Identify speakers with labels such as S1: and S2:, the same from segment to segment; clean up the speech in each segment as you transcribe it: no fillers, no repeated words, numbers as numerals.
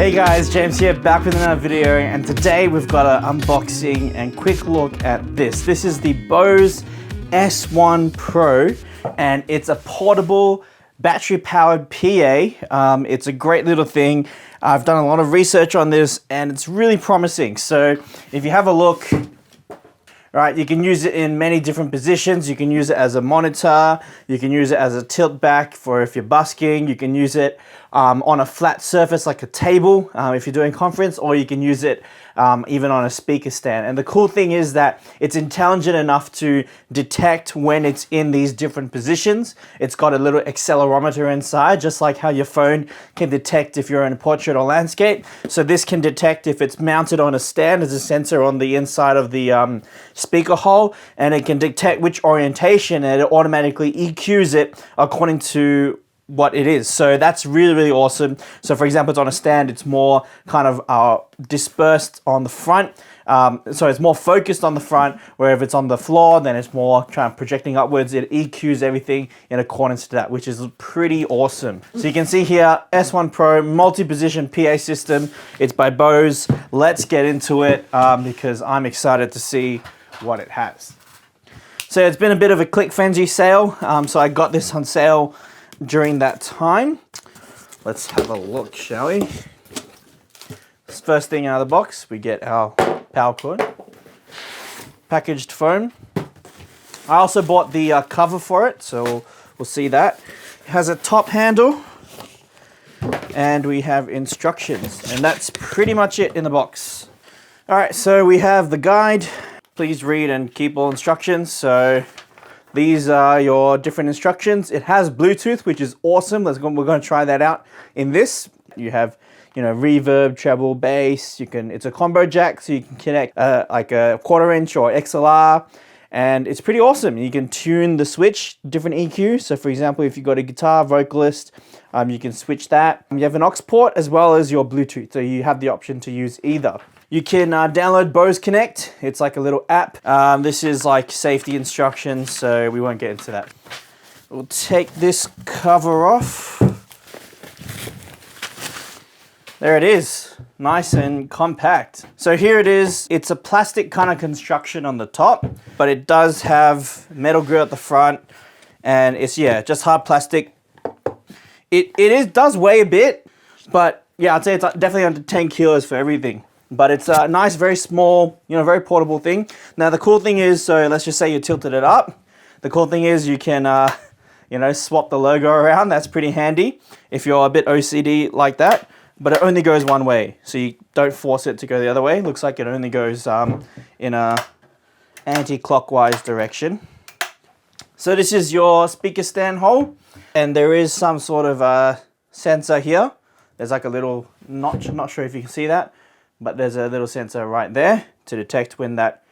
S1: Hey guys, James here, back with another video, and today we've got an unboxing and quick look at this. This is the Bose S1 Pro, and it's a portable battery-powered PA. It's a great little thing. I've done a lot of research on this, and it's really promising. So if you have a look, right, you can use it in many different positions. You can use it as a monitor. You can use it as a tilt back for if you're busking. You can use it on a flat surface like a table if you're doing conference, or you can use it even on a speaker stand. And the cool thing is that it's intelligent enough to detect when it's in these different positions. It's got a little accelerometer inside, just like how your phone can detect if you're in a portrait or landscape. So this can detect if it's mounted on a stand. There's a sensor on the inside of the speaker hole, and it can detect which orientation, and it automatically EQs it according to what it is. So that's really, really awesome. So for example, it's on a stand, it's more kind of dispersed on the front. So it's more focused on the front, where if it's on the floor, then it's more kind of projecting upwards. It EQs everything in accordance to that, which is pretty awesome. So you can see here, S1 Pro multi-position PA system. It's by Bose. Let's get into it because I'm excited to see what it has. So it's been a bit of a click frenzy sale. So I got this on sale during that time. Let's have a look, shall we? First thing out of the box, we get our power cord, packaged foam. I also bought the cover for it, so we'll see that. It has a top handle, and we have instructions, and that's pretty much it in the box. All right, so we have the guide. Please read and keep all instructions. So these are your different instructions. It has Bluetooth, which is awesome. We're going to try that out in this. You have, reverb, treble, bass. It's a combo jack, so you can connect like a 1/4 inch or XLR, and it's pretty awesome. You can tune the switch, different EQ. So for example, if you've got a guitar vocalist, you can switch that. You have an aux port as well as your Bluetooth, so you have the option to use either. You can download Bose Connect. It's like a little app. This is like safety instructions, so we won't get into that. We'll take this cover off. There it is, nice and compact. So here it is. It's a plastic kind of construction on the top, but it does have metal grill at the front, and it's, just hard plastic. It does weigh a bit, but yeah, I'd say it's definitely under 10 kilos for everything. But it's a nice, very small, very portable thing. Now the cool thing is, so let's just say you tilted it up. The cool thing is you can, swap the logo around. That's pretty handy if you're a bit OCD like that. But it only goes one way, so you don't force it to go the other way. Looks like it only goes in a anti-clockwise direction. So this is your speaker stand hole, and there is some sort of sensor here. There's like a little notch. I'm not sure if you can see that, but there's a little sensor right there to detect when that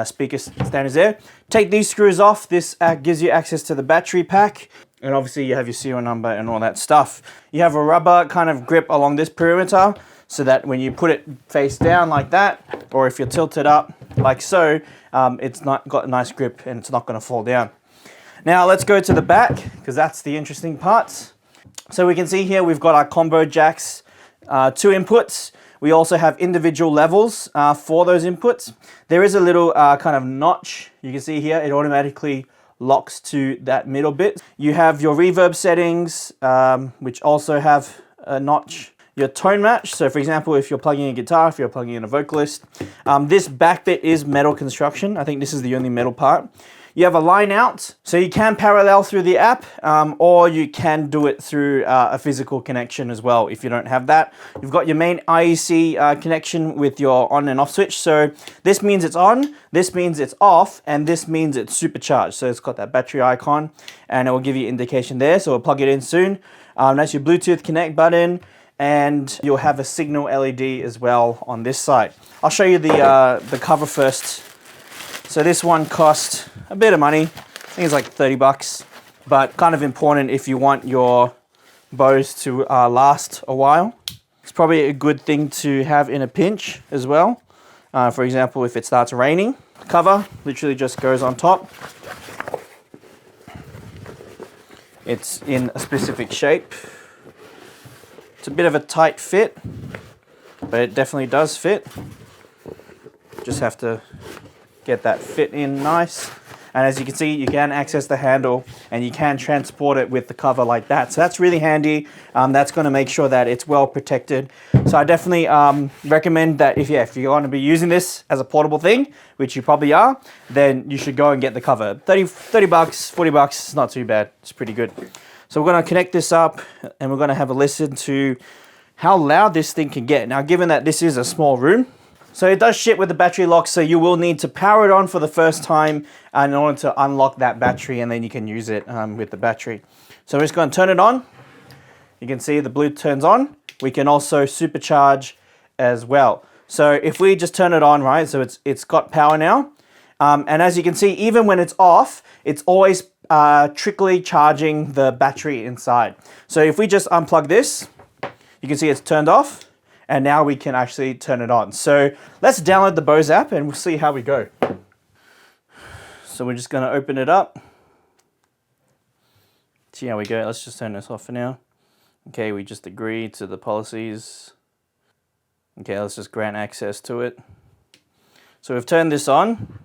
S1: speaker stand is there. Take these screws off. This gives you access to the battery pack, and obviously you have your serial number and all that stuff. You have a rubber kind of grip along this perimeter, so that when you put it face down like that, or if you're tilted up like so, it's not got a nice grip and it's not going to fall down. Now let's go to the back, because that's the interesting part. So we can see here we've got our combo jacks, 2 inputs. We also have individual levels for those inputs. There is a little kind of notch. You can see here, it automatically locks to that middle bit. You have your reverb settings, which also have a notch. Your tone match, so for example, if you're plugging in a guitar, if you're plugging in a vocalist. This back bit is metal construction. I think this is the only metal part. You have a line out, so you can parallel through the app, or you can do it through a physical connection as well if you don't have that. You've got your main IEC connection with your on and off switch. So this means it's on, this means it's off, and this means it's supercharged. So it's got that battery icon, and it will give you indication there. So we'll plug it in soon. That's your Bluetooth connect button, and you'll have a signal LED as well on this side. I'll show you the cover first. So this one cost a bit of money. I think it's like 30 bucks, but kind of important if you want your Bose to last a while. It's probably a good thing to have in a pinch as well. For example, if it starts raining. Cover literally just goes on top. It's in a specific shape. It's a bit of a tight fit. but it definitely does fit. Just have to get that fit in nice. And as you can see, you can access the handle and you can transport it with the cover like that. So that's really handy. That's going to make sure that it's well protected. So I definitely recommend that if you're going to be using this as a portable thing, which you probably are, then you should go and get the cover. 30 bucks, 40 bucks, it's not too bad. It's pretty good. So we're going to connect this up and we're going to have a listen to how loud this thing can get. Now, given that this is a small room, so it does ship with the battery lock, so you will need to power it on for the first time in order to unlock that battery, and then you can use it with the battery. So we're just going to turn it on. You can see the blue turns on. We can also supercharge as well. So if we just turn it on, right, so it's got power now. And as you can see, even when it's off, it's always trickly charging the battery inside. So if we just unplug this, you can see it's turned off. And now we can actually turn it on. So let's download the Bose app and we'll see how we go. So we're just gonna open it up. See how we go. Let's just turn this off for now. Okay, we just agree to the policies. Okay, let's just grant access to it. So we've turned this on.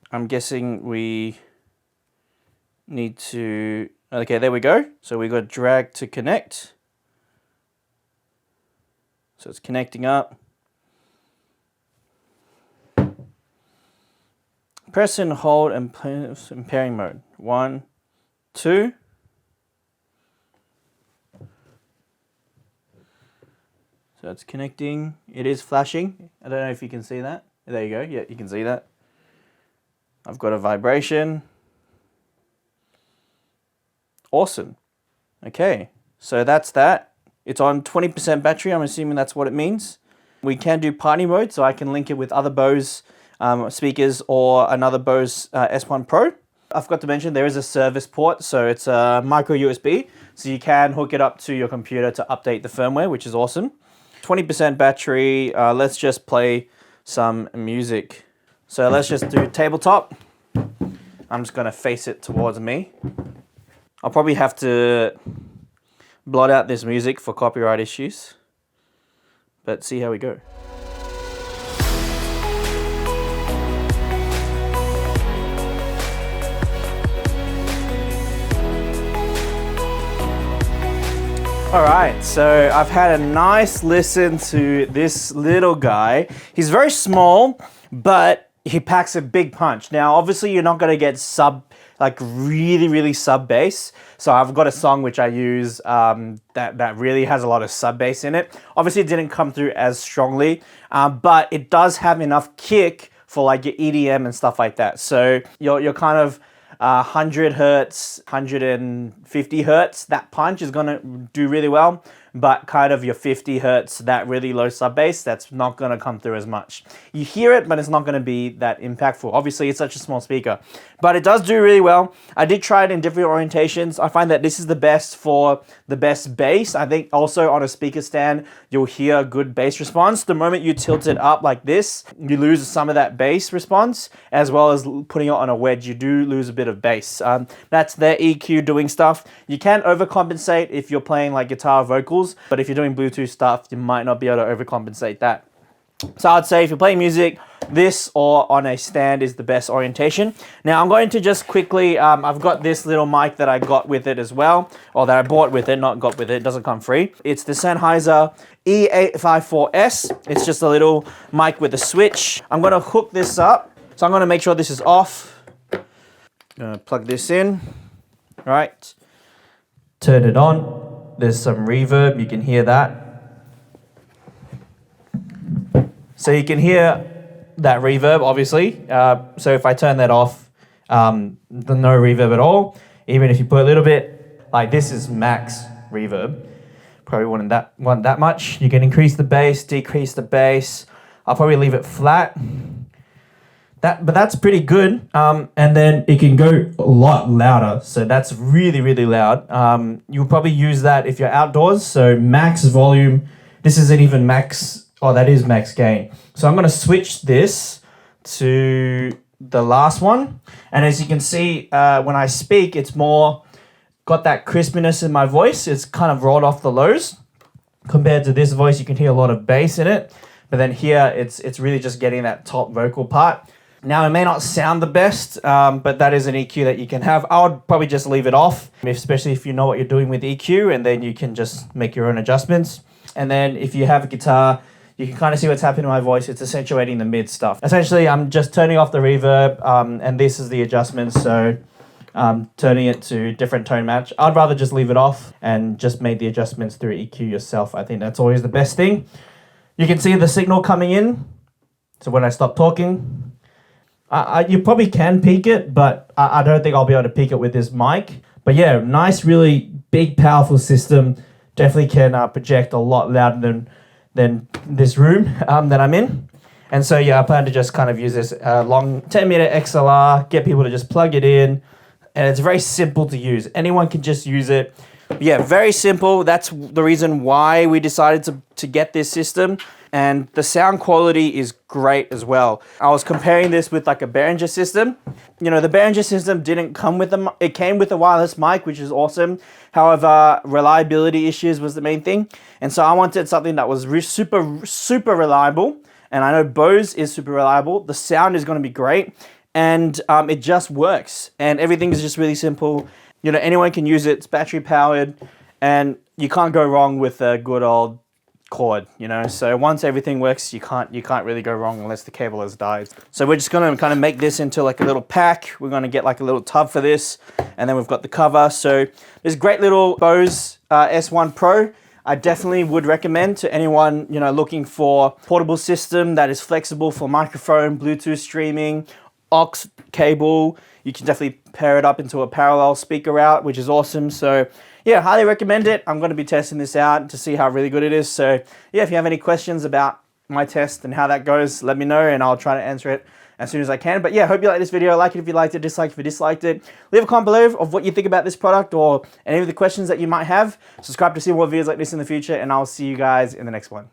S1: I'm guessing we need to, okay, there we go. So we got drag to connect. So it's connecting up. Press and hold and in pairing mode. 1, 2. So it's connecting. It is flashing. I don't know if you can see that. There you go. Yeah, you can see that. I've got a vibration. Awesome. Okay, so that's that. It's on 20% battery. I'm assuming that's what it means. We can do party mode, so I can link it with other Bose speakers or another Bose S1 Pro. I forgot to mention there is a service port, so it's a micro USB, so you can hook it up to your computer to update the firmware, which is awesome. 20% battery. Let's just play some music. So let's just do tabletop. I'm just gonna face it towards me. I'll probably have to blot out this music for copyright issues, but see how we go. All right, so I've had a nice listen to this little guy. He's very small, but he packs a big punch. Now, obviously you're not gonna get really sub bass. So I've got a song which I use that really has a lot of sub bass in it. Obviously it didn't come through as strongly, but it does have enough kick for like your EDM and stuff like that. So you're kind of 100 hertz, 150 hertz, that punch is gonna do really well. But kind of your 50 hertz, that really low sub bass, that's not gonna come through as much. You hear it, but it's not gonna be that impactful. Obviously, it's such a small speaker, but it does do really well. I did try it in different orientations. I find that this is the best for the best bass. I think also on a speaker stand, you'll hear a good bass response. The moment you tilt it up like this, you lose some of that bass response, as well as putting it on a wedge, you do lose a bit of bass. That's their EQ doing stuff. You can overcompensate if you're playing like guitar vocals, but if you're doing Bluetooth stuff, you might not be able to overcompensate that. So I'd say if you're playing music, this or on a stand is the best orientation. Now I'm going to just quickly, I've got this little mic that I got with it as well, or that I bought with it, not got with it, it doesn't come free. It's the Sennheiser E854S. It's just a little mic with a switch. I'm gonna hook this up. So I'm gonna make sure this is off. I'm gonna plug this in, right? Turn it on. There's some reverb, you can hear that. So you can hear that reverb, obviously. So if I turn that off, there's no reverb at all. Even if you put a little bit, like this is max reverb. Probably wouldn't want that much. You can increase the bass, decrease the bass. I'll probably leave it flat. But that's pretty good. And then it can go a lot louder. So that's really, really loud. You'll probably use that if you're outdoors. So max volume. This isn't even max. Oh, that is max gain. So I'm going to switch this to the last one. And as you can see, when I speak, it's more got that crispiness in my voice. It's kind of rolled off the lows. Compared to this voice, you can hear a lot of bass in it. But then here, it's really just getting that top vocal part. Now, it may not sound the best, but that is an EQ that you can have. I would probably just leave it off, especially if you know what you're doing with EQ, and then you can just make your own adjustments. And then if you have a guitar, you can kind of see what's happening to my voice. It's accentuating the mid stuff. Essentially, I'm just turning off the reverb, and this is the adjustments. So turning it to different tone match. I'd rather just leave it off and just make the adjustments through EQ yourself. I think that's always the best thing. You can see the signal coming in. So when I stop talking, you probably can peak it, but I don't think I'll be able to peak it with this mic. But yeah, nice, really big, powerful system. Definitely can project a lot louder than this room that I'm in. And so yeah, I plan to just kind of use this long 10-meter XLR, get people to just plug it in. And it's very simple to use. Anyone can just use it. Yeah, very simple. That's the reason why we decided to get this system. And the sound quality is great as well. I was comparing this with like a Behringer system. You know, the Behringer system didn't come with it came with a wireless mic, which is awesome. However, reliability issues was the main thing. And so I wanted something that was super reliable. And I know Bose is super reliable. The sound is going to be great. And it just works. And everything is just really simple. You know, anyone can use it. It's battery powered. And you can't go wrong with a good old cord, you know. So once everything works, you can't really go wrong unless the cable has died. So we're just going to kind of make this into like a little pack. We're going to get like a little tub for this, and then we've got the cover. So this great little Bose S1 Pro. I definitely would recommend to anyone, you know, looking for a portable system that is flexible for microphone, Bluetooth streaming, aux cable. You can definitely pair it up into a parallel speaker out, which is awesome. So yeah, highly recommend it. I'm going to be testing this out to see how really good it is. So yeah, if you have any questions about my test and how that goes, let me know and I'll try to answer it as soon as I can. But yeah, hope you like this video. Like it if you liked it, dislike if you disliked it. Leave a comment below of what you think about this product or any of the questions that you might have. Subscribe to see more videos like this in the future, and I'll see you guys in the next one.